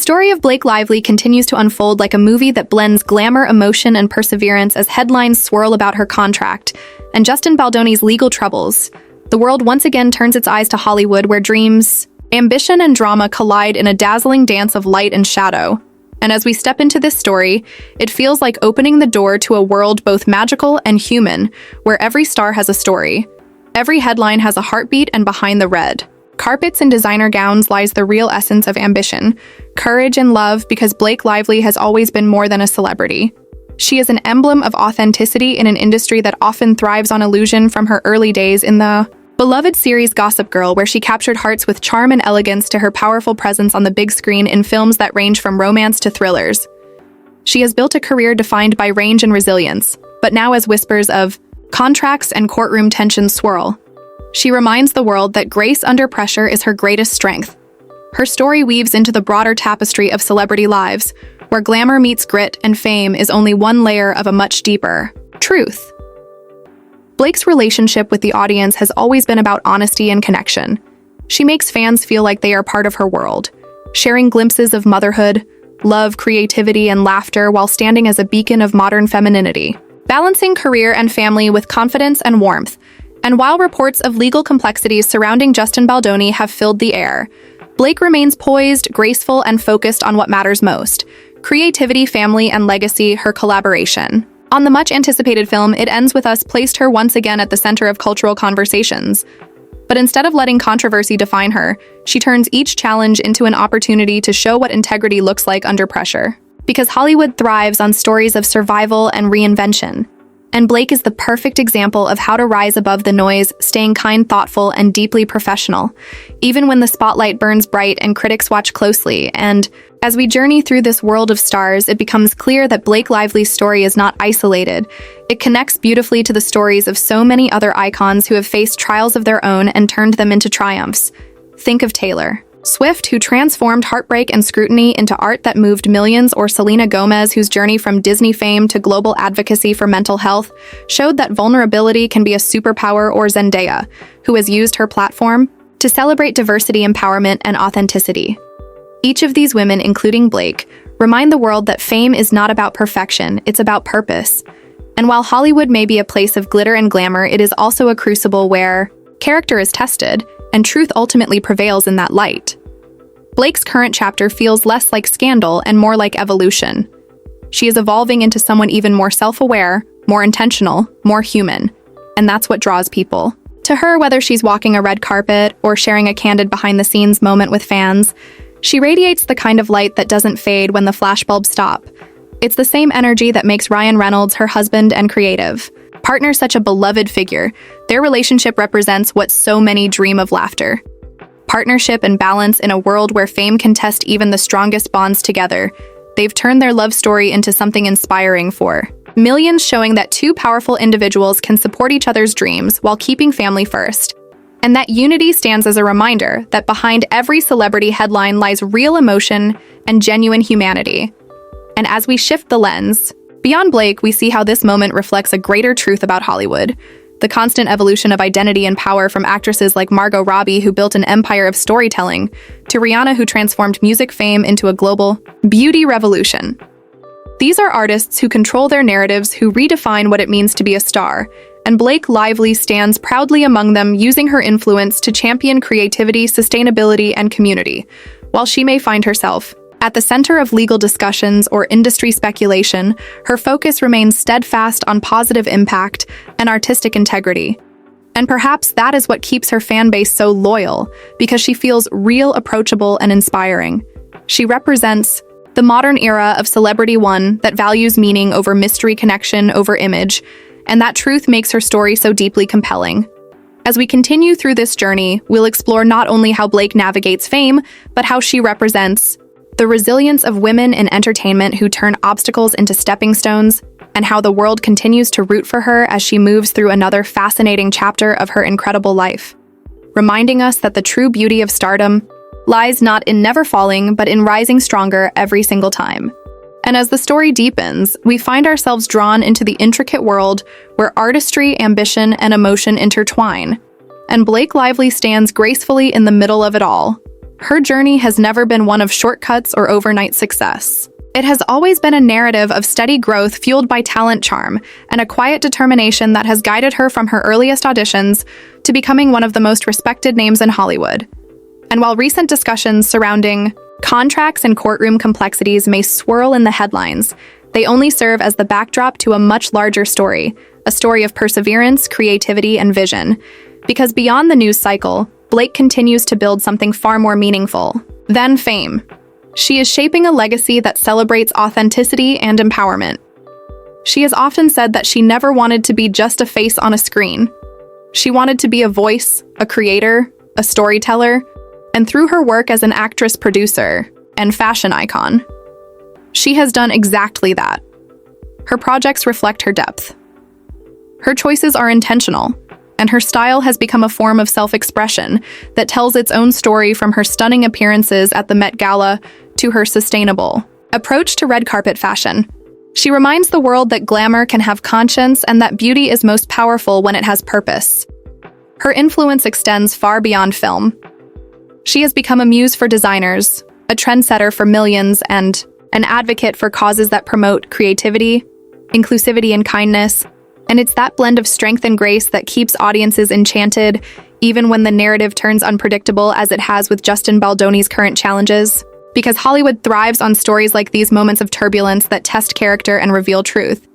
story of Blake Lively continues to unfold like a movie that blends glamour, emotion, and perseverance as headlines swirl about her contract and Justin Baldoni's legal troubles. The world once again turns its eyes to Hollywood, where dreams, ambition, and drama collide in a dazzling dance of light and shadow. And as we step into this story, it feels like opening the door to a world both magical and human, where every star has a story. Every headline has a heartbeat, and behind the red carpets and designer gowns lies the real essence of ambition, courage, and love, because Blake Lively has always been more than a celebrity. She is an emblem of authenticity in an industry that often thrives on illusion, from her early days in the beloved series Gossip Girl, where she captured hearts with charm and elegance, to her powerful presence on the big screen in films that range from romance to thrillers. She has built a career defined by range and resilience, but now as whispers of contracts and courtroom tensions swirl, she reminds the world that grace under pressure is her greatest strength. Her story weaves into the broader tapestry of celebrity lives, where glamour meets grit and fame is only one layer of a much deeper truth. Blake's relationship with the audience has always been about honesty and connection. She makes fans feel like they are part of her world, sharing glimpses of motherhood, love, creativity, and laughter, while standing as a beacon of modern femininity, balancing career and family with confidence and warmth. And while reports of legal complexities surrounding Justin Baldoni have filled the air, Blake remains poised, graceful, and focused on what matters most: creativity, family, and legacy. Her collaboration on the much-anticipated film It Ends With Us placed her once again at the center of cultural conversations. But instead of letting controversy define her, she turns each challenge into an opportunity to show what integrity looks like under pressure. Because Hollywood thrives on stories of survival and reinvention, and Blake is the perfect example of how to rise above the noise, staying kind, thoughtful, and deeply professional, even when the spotlight burns bright and critics watch closely. And as we journey through this world of stars, it becomes clear that Blake Lively's story is not isolated. It connects beautifully to the stories of so many other icons who have faced trials of their own and turned them into triumphs. Think of Taylor Swift, who transformed heartbreak and scrutiny into art that moved millions, or Selena Gomez, whose journey from Disney fame to global advocacy for mental health showed that vulnerability can be a superpower, or Zendaya, who has used her platform to celebrate diversity, empowerment, and authenticity. Each of these women, including Blake, remind the world that fame is not about perfection, it's about purpose. And while Hollywood may be a place of glitter and glamour, it is also a crucible where character is tested, and truth ultimately prevails in that light. Blake's current chapter feels less like scandal and more like evolution. She is evolving into someone even more self-aware, more intentional, more human, and that's what draws people to her. Whether she's walking a red carpet or sharing a candid behind-the-scenes moment with fans, she radiates the kind of light that doesn't fade when the flashbulbs stop. It's the same energy that makes Ryan Reynolds, her husband and creative partner, such a beloved figure. Their relationship represents what so many dream of: laughter, partnership, and balance in a world where fame can test even the strongest bonds. Together, they've turned their love story into something inspiring for millions, showing that two powerful individuals can support each other's dreams while keeping family first. And that unity stands as a reminder that behind every celebrity headline lies real emotion and genuine humanity. And as we shift the lens beyond Blake, we see how this moment reflects a greater truth about Hollywood: the constant evolution of identity and power, from actresses like Margot Robbie, who built an empire of storytelling, to Rihanna, who transformed music fame into a global beauty revolution. These are artists who control their narratives, who redefine what it means to be a star, and Blake Lively stands proudly among them, using her influence to champion creativity, sustainability, and community. While she may find herself at the center of legal discussions or industry speculation, her focus remains steadfast on positive impact and artistic integrity. And perhaps that is what keeps her fan base so loyal, because she feels real, approachable, and inspiring. She represents the modern era of celebrity, one that values meaning over mystery, connection over image, and that truth makes her story so deeply compelling. As we continue through this journey, we'll explore not only how Blake navigates fame, but how she represents the resilience of women in entertainment who turn obstacles into stepping stones, and how the world continues to root for her as she moves through another fascinating chapter of her incredible life, reminding us that the true beauty of stardom lies not in never falling, but in rising stronger every single time. And as the story deepens, we find ourselves drawn into the intricate world where artistry, ambition, and emotion intertwine. And Blake Lively stands gracefully in the middle of it all, Her journey has never been one of shortcuts or overnight success. It has always been a narrative of steady growth fueled by talent, charm, and a quiet determination that has guided her from her earliest auditions to becoming one of the most respected names in Hollywood. And while recent discussions surrounding contracts and courtroom complexities may swirl in the headlines, they only serve as the backdrop to a much larger story, a story of perseverance, creativity, and vision. Because beyond the news cycle, Blake continues to build something far more meaningful than fame. She is shaping a legacy that celebrates authenticity and empowerment. She has often said that she never wanted to be just a face on a screen. She wanted to be a voice, a creator, a storyteller, and through her work as an actress, producer, and fashion icon, she has done exactly that. Her projects reflect her depth. Her choices are intentional, and her style has become a form of self-expression that tells its own story, from her stunning appearances at the Met Gala to her sustainable approach to red carpet fashion. She reminds the world that glamour can have conscience and that beauty is most powerful when it has purpose. Her influence extends far beyond film. She has become a muse for designers, a trendsetter for millions, and an advocate for causes that promote creativity, inclusivity, and kindness. And it's that blend of strength and grace that keeps audiences enchanted, even when the narrative turns unpredictable, as it has with Justin Baldoni's current challenges. Because Hollywood thrives on stories like these, moments of turbulence that test character and reveal truth.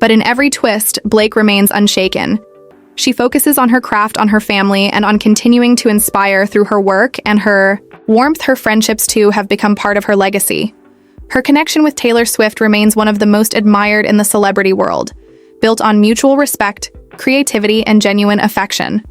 But in every twist, Blake remains unshaken. She focuses on her craft, on her family, and on continuing to inspire through her work, and her warmth. Her friendships, too, have become part of her legacy. Her connection with Taylor Swift remains one of the most admired in the celebrity world, built on mutual respect, creativity, and genuine affection.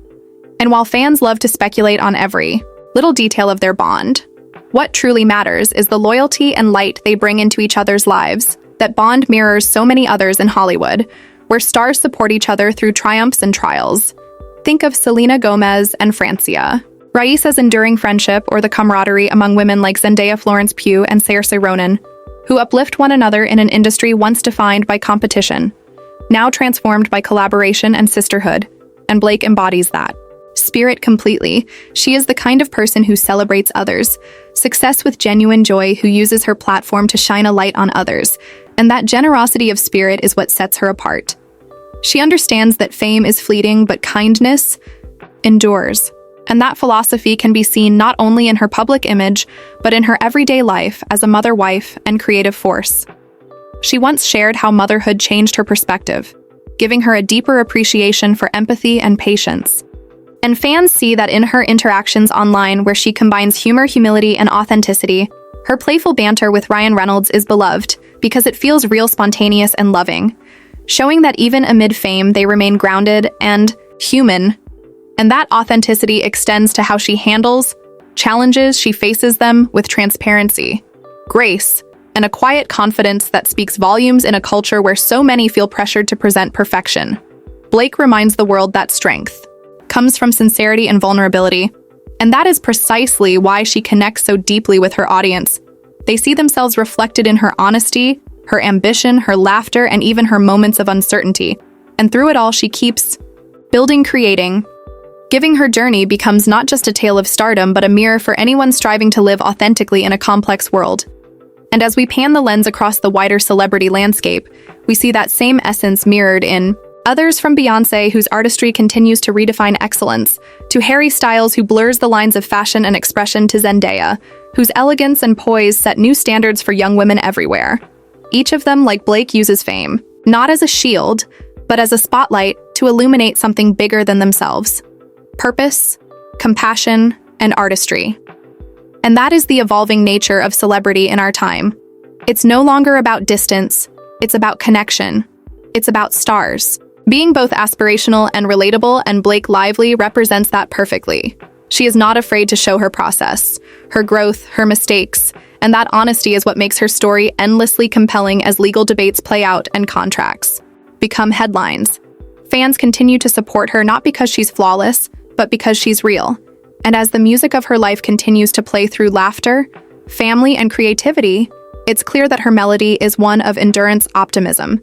And while fans love to speculate on every little detail of their bond, what truly matters is the loyalty and light they bring into each other's lives. That bond mirrors so many others in Hollywood, where stars support each other through triumphs and trials. Think of Selena Gomez and Francia, Raisa's enduring friendship, or the camaraderie among women like Zendaya, Florence Pugh, and Saoirse Ronan, who uplift one another in an industry once defined by competition, now transformed by collaboration and sisterhood, and Blake embodies that spirit completely. She is the kind of person who celebrates others' success with genuine joy, who uses her platform to shine a light on others, and that generosity of spirit is what sets her apart. She understands that fame is fleeting, but kindness endures, and that philosophy can be seen not only in her public image, but in her everyday life as a mother, wife, and creative force. She once shared how motherhood changed her perspective, giving her a deeper appreciation for empathy and patience. And fans see that in her interactions online, where she combines humor, humility, and authenticity. Her playful banter with Ryan Reynolds is beloved because it feels real, spontaneous, and loving, showing that even amid fame, they remain grounded and human. And that authenticity extends to how she handles challenges. She faces them with transparency, grace, and a quiet confidence that speaks volumes in a culture where so many feel pressured to present perfection. Blake reminds the world that strength comes from sincerity and vulnerability, and that is precisely why she connects so deeply with her audience. They see themselves reflected in her honesty, her ambition, her laughter, and even her moments of uncertainty. And through it all, she keeps building, creating. Giving her journey becomes not just a tale of stardom, but a mirror for anyone striving to live authentically in a complex world. And as we pan the lens across the wider celebrity landscape, we see that same essence mirrored in others, from Beyoncé, whose artistry continues to redefine excellence, to Harry Styles, who blurs the lines of fashion and expression, to Zendaya, whose elegance and poise set new standards for young women everywhere. Each of them, like Blake, uses fame, not as a shield, but as a spotlight to illuminate something bigger than themselves: purpose, compassion, and artistry. And that is the evolving nature of celebrity in our time. It's no longer about distance, it's about connection. It's about stars being both aspirational and relatable, and Blake Lively represents that perfectly. She is not afraid to show her process, her growth, her mistakes, and that honesty is what makes her story endlessly compelling as legal debates play out and contracts become headlines. Fans continue to support her not because she's flawless, but because she's real. And as the music of her life continues to play through laughter, family, and creativity, it's clear that her melody is one of endurance, optimism,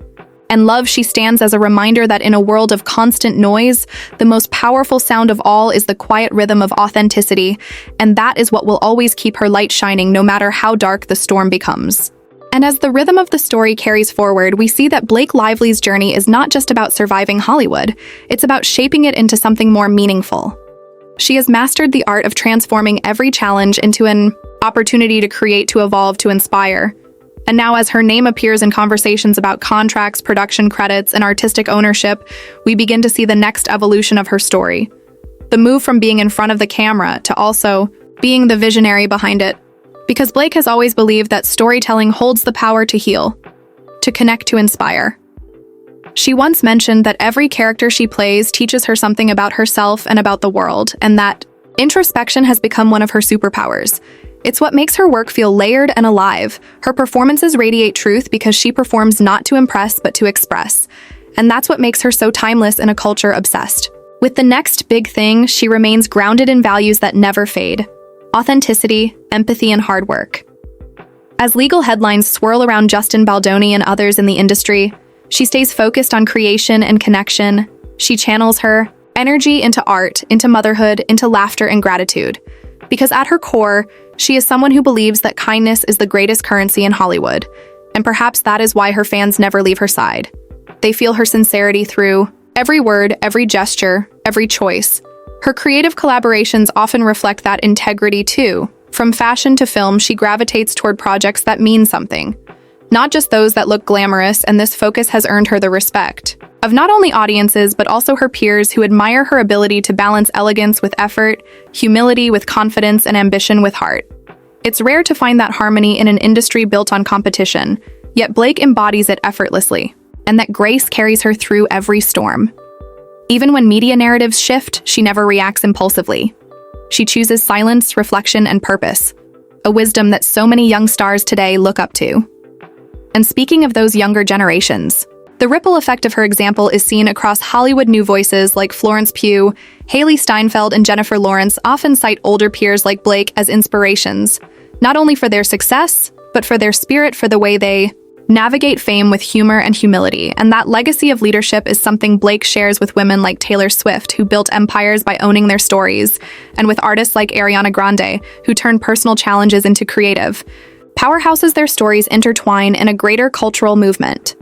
And Love, she stands as a reminder that in a world of constant noise, the most powerful sound of all is the quiet rhythm of authenticity, and that is what will always keep her light shining no matter how dark the storm becomes. And as the rhythm of the story carries forward, we see that Blake Lively's journey is not just about surviving Hollywood, it's about shaping it into something more meaningful. She has mastered the art of transforming every challenge into an opportunity to create, to evolve, to inspire. And now, as her name appears in conversations about contracts, production credits, and artistic ownership, we begin to see the next evolution of her story. The move from being in front of the camera to also being the visionary behind it. Because Blake has always believed that storytelling holds the power to heal, to connect, to inspire. She once mentioned that every character she plays teaches her something about herself and about the world, and that introspection has become one of her superpowers. It's what makes her work feel layered and alive. Her performances radiate truth because she performs not to impress but to express. And that's what makes her so timeless in a culture obsessed. With the next big thing, she remains grounded in values that never fade: authenticity, empathy, and hard work. As legal headlines swirl around Justin Baldoni and others in the industry, she stays focused on creation and connection. She channels her energy into art, into motherhood, into laughter and gratitude. Because at her core, she is someone who believes that kindness is the greatest currency in Hollywood, and perhaps that is why her fans never leave her side. They feel her sincerity through every word, every gesture, every choice. Her creative collaborations often reflect that integrity too. From fashion to film, she gravitates toward projects that mean something, not just those that look glamorous, and this focus has earned her the respect of not only audiences but also her peers, who admire her ability to balance elegance with effort, humility with confidence, and ambition with heart. It's rare to find that harmony in an industry built on competition, yet Blake embodies it effortlessly, and that grace carries her through every storm. Even when media narratives shift, she never reacts impulsively. She chooses silence, reflection, and purpose, a wisdom that so many young stars today look up to. And speaking of those younger generations, the ripple effect of her example is seen across Hollywood. New voices like Florence Pugh, Haley Steinfeld, and Jennifer Lawrence often cite older peers like Blake as inspirations, not only for their success, but for their spirit, for the way they navigate fame with humor and humility. And that legacy of leadership is something Blake shares with women like Taylor Swift, who built empires by owning their stories, and with artists like Ariana Grande, who turned personal challenges into creative powerhouses. Their stories intertwine in a greater cultural movement,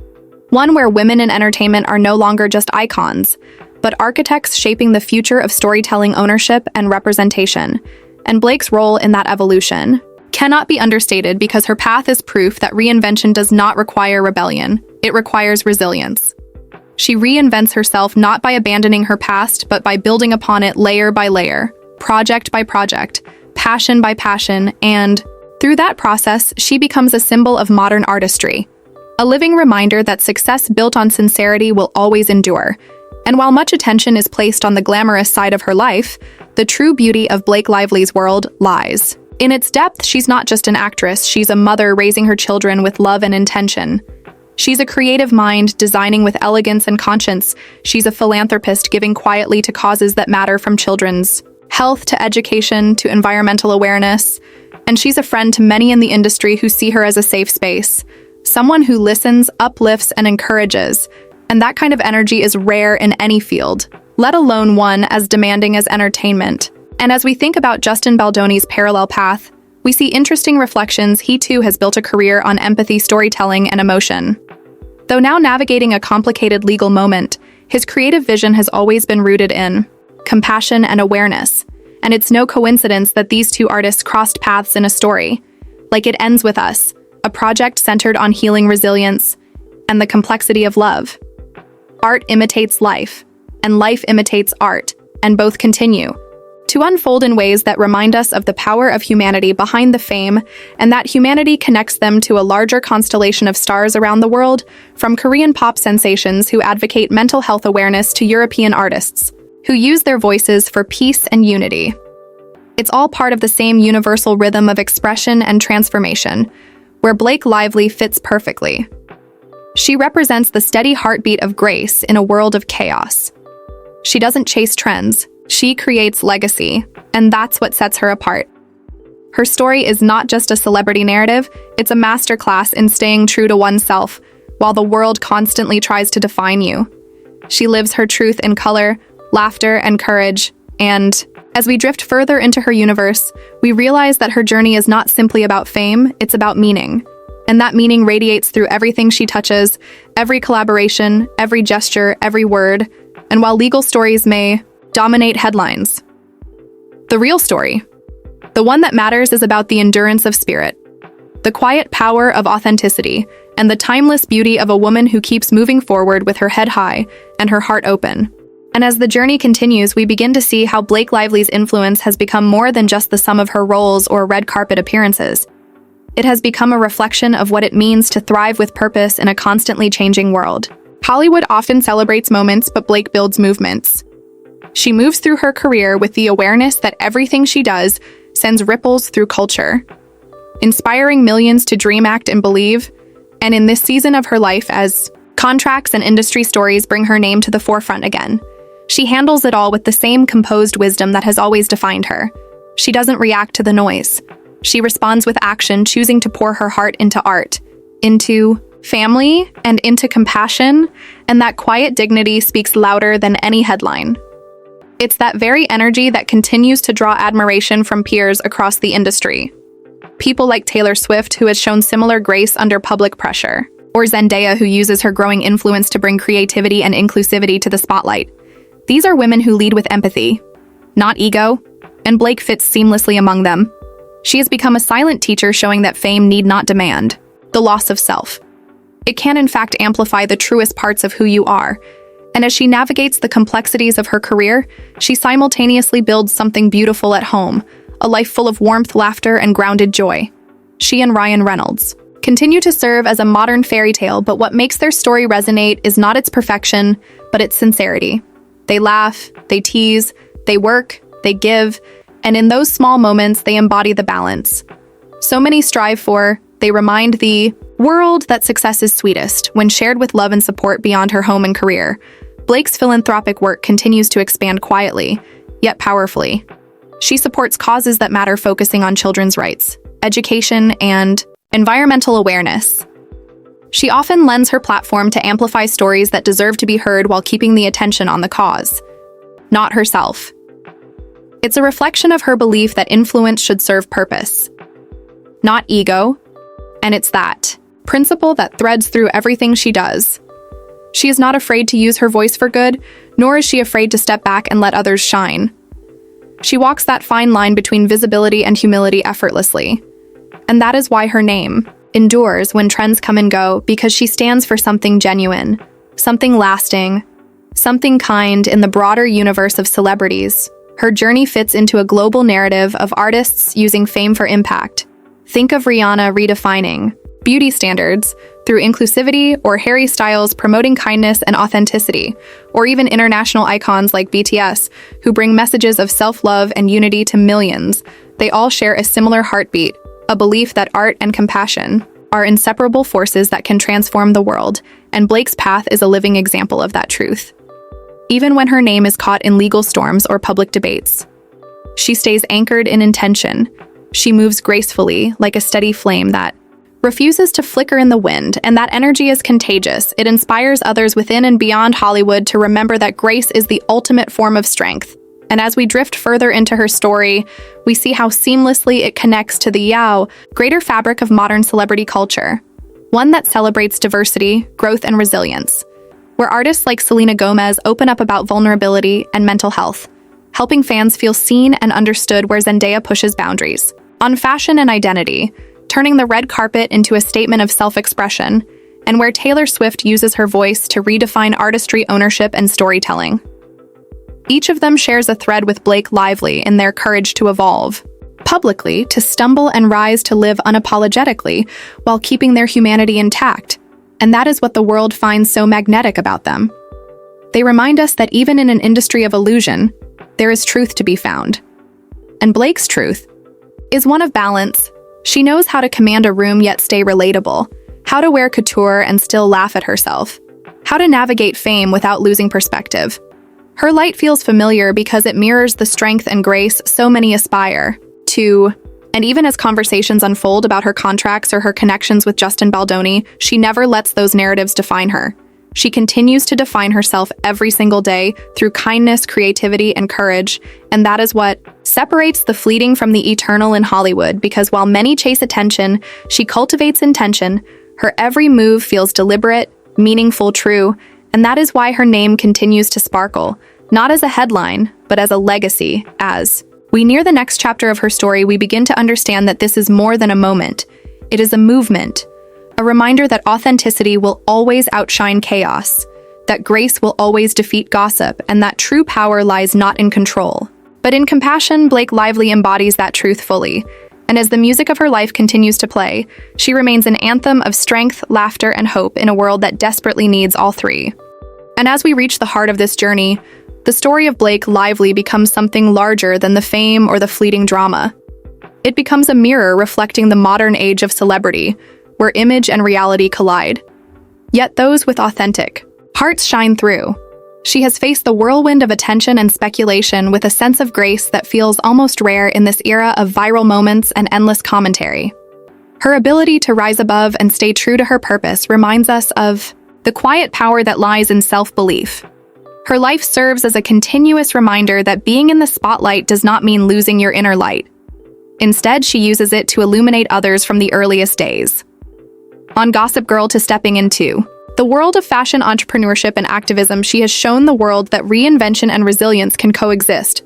one where women in entertainment are no longer just icons, but architects shaping the future of storytelling, ownership, and representation. And Blake's role in that evolution cannot be understated, because her path is proof that reinvention does not require rebellion, it requires resilience. She reinvents herself not by abandoning her past, but by building upon it layer by layer, project by project, passion by passion, and through that process, she becomes a symbol of modern artistry, a living reminder that success built on sincerity will always endure. And while much attention is placed on the glamorous side of her life, the true beauty of Blake Lively's world lies in its depth. She's not just an actress, she's a mother raising her children with love and intention. She's a creative mind designing with elegance and conscience. She's a philanthropist giving quietly to causes that matter, from children's health to education to environmental awareness. And she's a friend to many in the industry who see her as a safe space, someone who listens, uplifts, and encourages. And that kind of energy is rare in any field, let alone one as demanding as entertainment. And as we think about Justin Baldoni's parallel path, we see interesting reflections. He too has built a career on empathy, storytelling, and emotion. Though now navigating a complicated legal moment, his creative vision has always been rooted in compassion and awareness. And it's no coincidence that these two artists crossed paths in a story like It Ends With Us, a project centered on healing, resilience, and the complexity of love. Art imitates life, and life imitates art, and both continue to unfold in ways that remind us of the power of humanity behind the fame, and that humanity connects them to a larger constellation of stars around the world, from Korean pop sensations who advocate mental health awareness to European artists who use their voices for peace and unity. It's all part of the same universal rhythm of expression and transformation, where Blake Lively fits perfectly. She represents the steady heartbeat of grace in a world of chaos. She doesn't chase trends, she creates legacy, and that's what sets her apart. Her story is not just a celebrity narrative, it's a masterclass in staying true to oneself, while the world constantly tries to define you. She lives her truth in color, laughter, and courage, and as we drift further into her universe, we realize that her journey is not simply about fame, it's about meaning. And that meaning radiates through everything she touches, every collaboration, every gesture, every word. And while legal stories may dominate headlines, the real story, the one that matters, is about the endurance of spirit, the quiet power of authenticity, and the timeless beauty of a woman who keeps moving forward with her head high and her heart open. And as the journey continues, we begin to see how Blake Lively's influence has become more than just the sum of her roles or red carpet appearances. It has become a reflection of what it means to thrive with purpose in a constantly changing world. Hollywood often celebrates moments, but Blake builds movements. She moves through her career with the awareness that everything she does sends ripples through culture, inspiring millions to dream, act, and believe. And in this season of her life, as contracts and industry stories bring her name to the forefront again, she handles it all with the same composed wisdom that has always defined her. She doesn't react to the noise. She responds with action, choosing to pour her heart into art, into family, and into compassion, and that quiet dignity speaks louder than any headline. It's that very energy that continues to draw admiration from peers across the industry. People like Taylor Swift, who has shown similar grace under public pressure, or Zendaya, who uses her growing influence to bring creativity and inclusivity to the spotlight. These are women who lead with empathy, not ego, and Blake fits seamlessly among them. She has become a silent teacher, showing that fame need not demand the loss of self. It can in fact amplify the truest parts of who you are. And as she navigates the complexities of her career, she simultaneously builds something beautiful at home, a life full of warmth, laughter, and grounded joy. She and Ryan Reynolds continue to serve as a modern fairy tale, but what makes their story resonate is not its perfection, but its sincerity. They laugh, they tease, they work, they give, and in those small moments, they embody the balance so many strive for. They remind the world that success is sweetest when shared with love and support beyond her home and career. Blake's philanthropic work continues to expand quietly, yet powerfully. She supports causes that matter, focusing on children's rights, education, and environmental awareness. She often lends her platform to amplify stories that deserve to be heard while keeping the attention on the cause, not herself. It's a reflection of her belief that influence should serve purpose, not ego, and it's that principle that threads through everything she does. She is not afraid to use her voice for good, nor is she afraid to step back and let others shine. She walks that fine line between visibility and humility effortlessly. And that is why her name endures when trends come and go, because she stands for something genuine, something lasting, something kind in the broader universe of celebrities. Her journey fits into a global narrative of artists using fame for impact. Think of Rihanna redefining beauty standards through inclusivity, or Harry Styles promoting kindness and authenticity, or even international icons like BTS, who bring messages of self-love and unity to millions. They all share a similar heartbeat, a belief that art and compassion are inseparable forces that can transform the world, and Blake's path is a living example of that truth. Even when her name is caught in legal storms or public debates, she stays anchored in intention. She moves gracefully, like a steady flame that refuses to flicker in the wind, and that energy is contagious. It inspires others within and beyond Hollywood to remember that grace is the ultimate form of strength. And as we drift further into her story, we see how seamlessly it connects to the greater fabric of modern celebrity culture, one that celebrates diversity, growth, and resilience, where artists like Selena Gomez open up about vulnerability and mental health, helping fans feel seen and understood, where Zendaya pushes boundaries on fashion and identity, turning the red carpet into a statement of self-expression, and where Taylor Swift uses her voice to redefine artistry, ownership, and storytelling. Each of them shares a thread with Blake Lively in their courage to evolve publicly, to stumble and rise, to live unapologetically while keeping their humanity intact. And that is what the world finds so magnetic about them. They remind us that even in an industry of illusion, there is truth to be found. And Blake's truth is one of balance. She knows how to command a room yet stay relatable, how to wear couture and still laugh at herself, how to navigate fame without losing perspective. Her light feels familiar because it mirrors the strength and grace so many aspire to And even as conversations unfold about her contracts or her connections with Justin Baldoni, she never lets those narratives define her. She continues to define herself every single day through kindness, creativity, and courage, and that is what separates the fleeting from the eternal in Hollywood, because while many chase attention, she cultivates intention. Her every move feels deliberate, meaningful, true, and that is why her name continues to sparkle, not as a headline, but as a legacy. As we near the next chapter of her story, we begin to understand that this is more than a moment. It is a movement, a reminder that authenticity will always outshine chaos, that grace will always defeat gossip, and that true power lies not in control, but in compassion. Blake Lively embodies that truth fully, and as the music of her life continues to play, she remains an anthem of strength, laughter, and hope in a world that desperately needs all three. And as we reach the heart of this journey, the story of Blake Lively becomes something larger than the fame or the fleeting drama. It becomes a mirror reflecting the modern age of celebrity, where image and reality collide. Yet those with authentic hearts shine through. She has faced the whirlwind of attention and speculation with a sense of grace that feels almost rare in this era of viral moments and endless commentary. Her ability to rise above and stay true to her purpose reminds us of the quiet power that lies in self-belief. Her life serves as a continuous reminder that being in the spotlight does not mean losing your inner light. Instead, she uses it to illuminate others from the earliest days. On Gossip Girl to stepping into the world of fashion entrepreneurship and activism, she has shown the world that reinvention and resilience can coexist.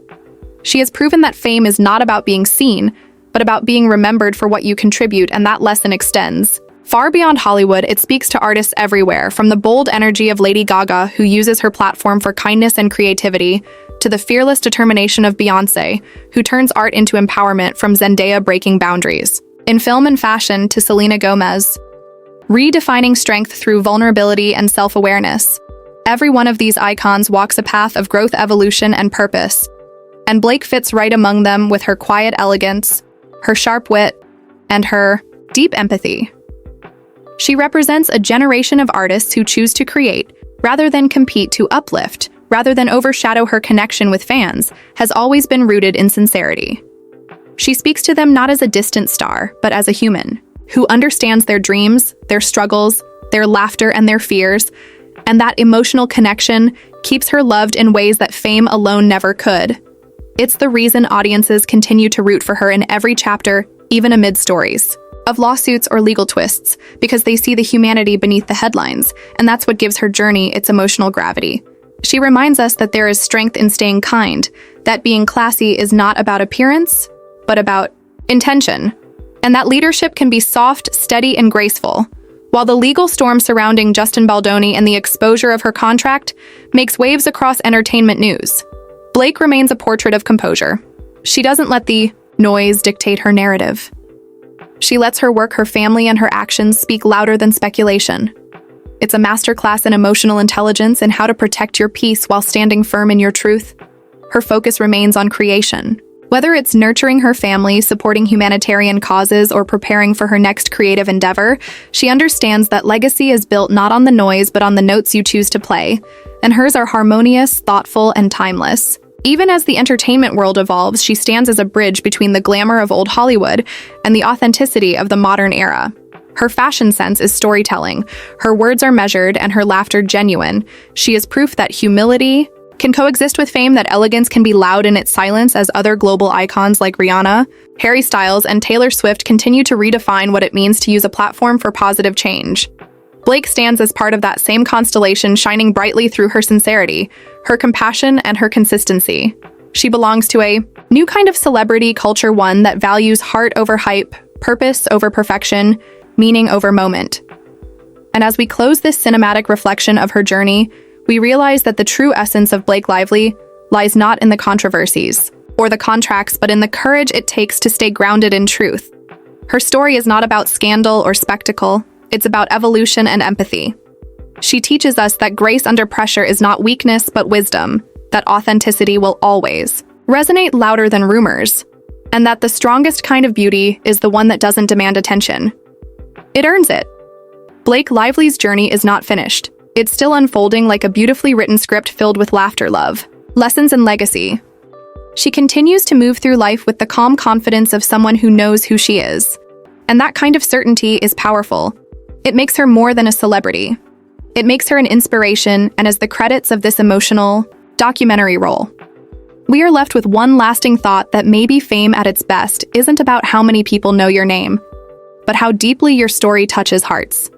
She has proven that fame is not about being seen, but about being remembered for what you contribute, and that lesson extends far beyond Hollywood. It speaks to artists everywhere, from the bold energy of Lady Gaga, who uses her platform for kindness and creativity, to the fearless determination of Beyoncé, who turns art into empowerment, from Zendaya breaking boundaries in film and fashion to Selena Gomez, redefining strength through vulnerability and self-awareness. Every one of these icons walks a path of growth, evolution, and purpose, and Blake fits right among them with her quiet elegance, her sharp wit, and her deep empathy. She represents a generation of artists who choose to create, rather than compete, to uplift, rather than overshadow. Her connection with fans has always been rooted in sincerity. She speaks to them not as a distant star, but as a human, who understands their dreams, their struggles, their laughter, and their fears, and that emotional connection keeps her loved in ways that fame alone never could. It's the reason audiences continue to root for her in every chapter, even amid stories of lawsuits or legal twists, because they see the humanity beneath the headlines, and that's what gives her journey its emotional gravity. She reminds us that there is strength in staying kind, that being classy is not about appearance, but about intention, and that leadership can be soft, steady, and graceful. While the legal storm surrounding Justin Baldoni and the exposure of her contract makes waves across entertainment news, Blake remains a portrait of composure. She doesn't let the noise dictate her narrative. She lets her work, her family, and her actions speak louder than speculation. It's a masterclass in emotional intelligence and how to protect your peace while standing firm in your truth. Her focus remains on creation. Whether it's nurturing her family, supporting humanitarian causes, or preparing for her next creative endeavor, she understands that legacy is built not on the noise but on the notes you choose to play, and hers are harmonious, thoughtful, and timeless. Even as the entertainment world evolves, she stands as a bridge between the glamour of old Hollywood and the authenticity of the modern era. Her fashion sense is storytelling, her words are measured, and her laughter genuine. She is proof that humility can coexist with fame, that elegance can be loud in its silence, as other global icons like Rihanna, Harry Styles, and Taylor Swift continue to redefine what it means to use a platform for positive change. Blake stands as part of that same constellation, shining brightly through her sincerity, her compassion, and her consistency. She belongs to a new kind of celebrity culture, one that values heart over hype, purpose over perfection, meaning over moment. And as we close this cinematic reflection of her journey, we realize that the true essence of Blake Lively lies not in the controversies or the contracts, but in the courage it takes to stay grounded in truth. Her story is not about scandal or spectacle. It's about evolution and empathy. She teaches us that grace under pressure is not weakness but wisdom, that authenticity will always resonate louder than rumors, and that the strongest kind of beauty is the one that doesn't demand attention. It earns it. Blake Lively's journey is not finished. It's still unfolding like a beautifully written script filled with laughter, love, lessons, and legacy. She continues to move through life with the calm confidence of someone who knows who she is. And that kind of certainty is powerful. It makes her more than a celebrity. It makes her an inspiration and as the credits of this emotional documentary roll. We are left with one lasting thought that maybe fame at its best isn't about how many people know your name, but how deeply your story touches hearts.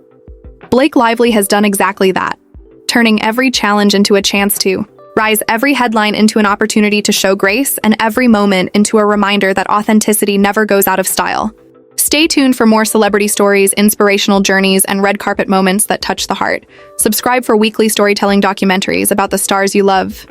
Blake Lively has done exactly that, turning every challenge into a chance to rise, every headline into an opportunity to show grace, and every moment into a reminder that authenticity never goes out of style. Stay tuned for more celebrity stories, inspirational journeys, and red carpet moments that touch the heart. Subscribe for weekly storytelling documentaries about the stars you love.